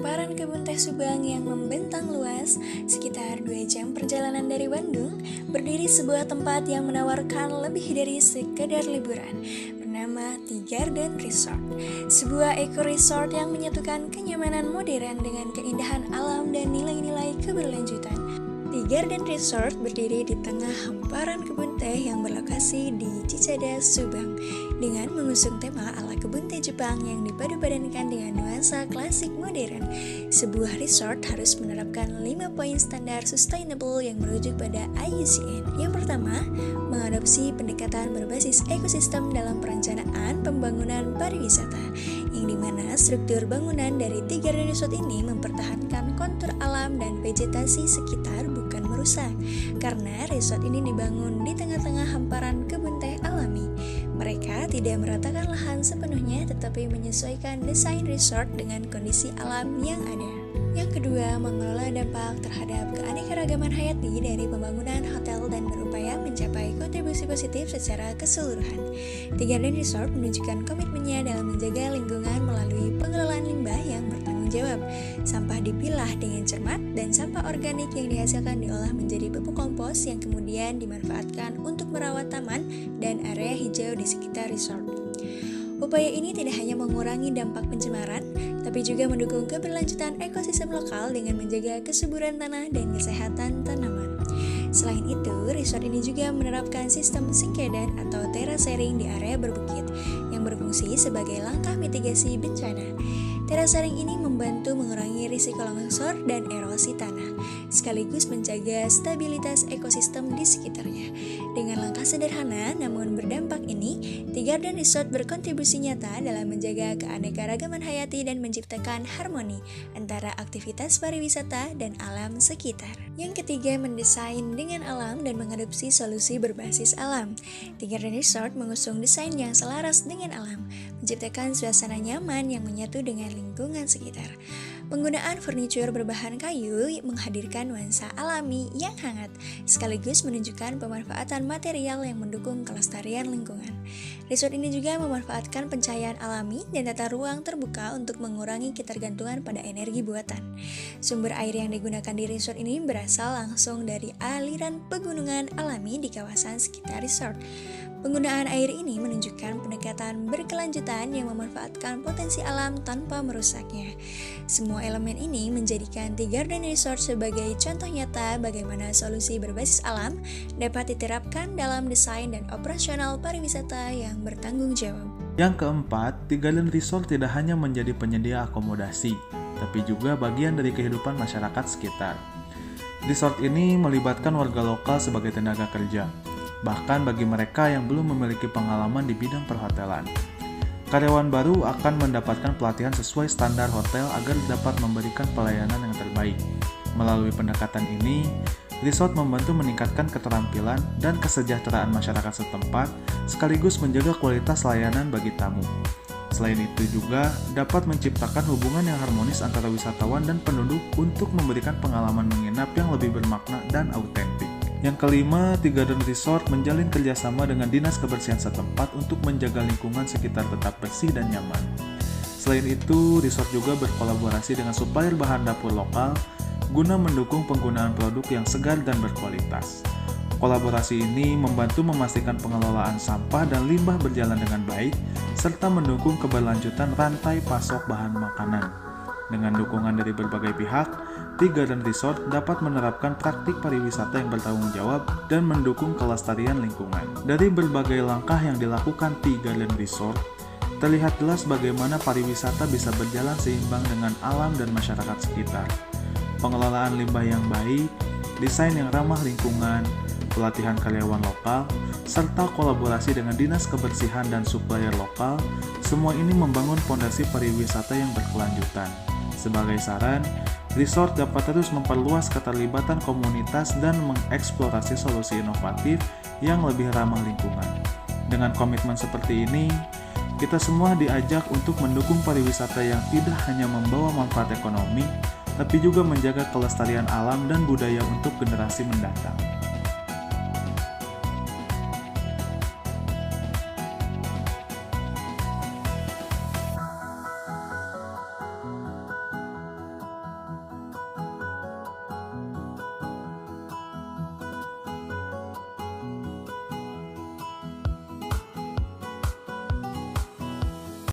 hamparan kebun teh Subang yang membentang luas, sekitar 2 jam perjalanan dari Bandung, berdiri sebuah tempat yang menawarkan lebih dari sekedar liburan, bernama Tea Garden Resort. Sebuah eco resort yang menyatukan kenyamanan modern dengan keindahan alam dan nilai-nilai keberlanjutan. Tea Garden Resort berdiri di tengah hamparan kebun teh yang berlokasi di Cicadas, Subang, dengan mengusung tema ala kebun teh Jepang yang dipadu-padankan dengan nuansa klasik modern. Sebuah resort harus menerapkan 5 poin standar sustainable yang merujuk pada IUCN. Yang pertama, mengadopsi pendekatan berbasis ekosistem dalam perencanaan pembangunan pariwisata, yang dimana struktur bangunan dari Tea Garden Resort ini mempertahankan kontur alam dan vegetasi sekitar bukan merusak, karena resort ini dibangun di tengah-tengah hamparan kebun teh alami. Mereka tidak meratakan lahan sepenuhnya, tetapi menyesuaikan desain resort dengan kondisi alam yang ada. Yang kedua, mengelola dampak terhadap keanekaragaman hayati dari pembangunan hotel dan berupaya mencapai kontribusi positif secara keseluruhan. Tea Garden Resort menunjukkan komitmennya dalam menjaga lingkungan melalui pengelolaan limbah yang bertanggung jawab. Sampah dipilah dengan cermat dan sampah organik yang dihasilkan diolah menjadi pupuk kompos yang kemudian dimanfaatkan untuk merawat taman dan area hijau di sekitar resort. Upaya ini tidak hanya mengurangi dampak pencemaran, tapi juga mendukung keberlanjutan ekosistem lokal dengan menjaga kesuburan tanah dan kesehatan tanaman. Selain itu, resort ini juga menerapkan sistem singkedan atau terasering di area berbukit yang berfungsi sebagai langkah mitigasi bencana. Terasering ini membantu mengurangi risiko longsor dan erosi tanah, sekaligus menjaga stabilitas ekosistem di sekitarnya. Dengan langkah sederhana namun berdampak ini, Tea Garden Resort berkontribusi nyata dalam menjaga keanekaragaman hayati dan menciptakan harmoni antara aktivitas pariwisata dan alam sekitar. Yang ketiga, mendesain dengan alam dan mengadopsi solusi berbasis alam. Tea Garden Resort mengusung desain yang selaras dengan alam, menciptakan suasana nyaman yang menyatu dengan lingkungan sekitar. Penggunaan furniture berbahan kayu menghadirkan nuansa alami yang hangat, sekaligus menunjukkan pemanfaatan material yang mendukung kelestarian lingkungan. Resort ini juga memanfaatkan pencahayaan alami dan tata ruang terbuka untuk mengurangi ketergantungan pada energi buatan. Sumber air yang digunakan di resort ini berasal langsung dari aliran pegunungan alami di kawasan sekitar resort. Penggunaan air ini menunjukkan pendekatan berkelanjutan yang memanfaatkan potensi alam tanpa merusaknya. Semua elemen ini menjadikan Tea Garden Resort sebagai contoh nyata bagaimana solusi berbasis alam dapat diterapkan dalam desain dan operasional pariwisata yang bertanggung jawab. Yang keempat, Tea Garden Resort tidak hanya menjadi penyedia akomodasi, tapi juga bagian dari kehidupan masyarakat sekitar. Resort ini melibatkan warga lokal sebagai tenaga kerja, bahkan bagi mereka yang belum memiliki pengalaman di bidang perhotelan. Karyawan baru akan mendapatkan pelatihan sesuai standar hotel agar dapat memberikan pelayanan yang terbaik. Melalui pendekatan ini, resort membantu meningkatkan keterampilan dan kesejahteraan masyarakat setempat, sekaligus menjaga kualitas layanan bagi tamu. Selain itu juga dapat menciptakan hubungan yang harmonis antara wisatawan dan penduduk untuk memberikan pengalaman menginap yang lebih bermakna dan autentik. Yang kelima, Tea Garden Resort menjalin kerjasama dengan Dinas Kebersihan setempat untuk menjaga lingkungan sekitar tetap bersih dan nyaman. Selain itu, resort juga berkolaborasi dengan supplier bahan dapur lokal guna mendukung penggunaan produk yang segar dan berkualitas. Kolaborasi ini membantu memastikan pengelolaan sampah dan limbah berjalan dengan baik, serta mendukung keberlanjutan rantai pasok bahan makanan. Dengan dukungan dari berbagai pihak, Tea Garden Resort dapat menerapkan praktik pariwisata yang bertanggung jawab dan mendukung kelestarian lingkungan. Dari berbagai langkah yang dilakukan Tea Garden Resort, terlihat jelas bagaimana pariwisata bisa berjalan seimbang dengan alam dan masyarakat sekitar. Pengelolaan limbah yang baik, desain yang ramah lingkungan, pelatihan karyawan lokal, serta kolaborasi dengan dinas kebersihan dan supplier lokal, semua ini membangun fondasi pariwisata yang berkelanjutan. Sebagai saran, resort dapat terus memperluas keterlibatan komunitas dan mengeksplorasi solusi inovatif yang lebih ramah lingkungan. Dengan komitmen seperti ini, kita semua diajak untuk mendukung pariwisata yang tidak hanya membawa manfaat ekonomi, tapi juga menjaga kelestarian alam dan budaya untuk generasi mendatang.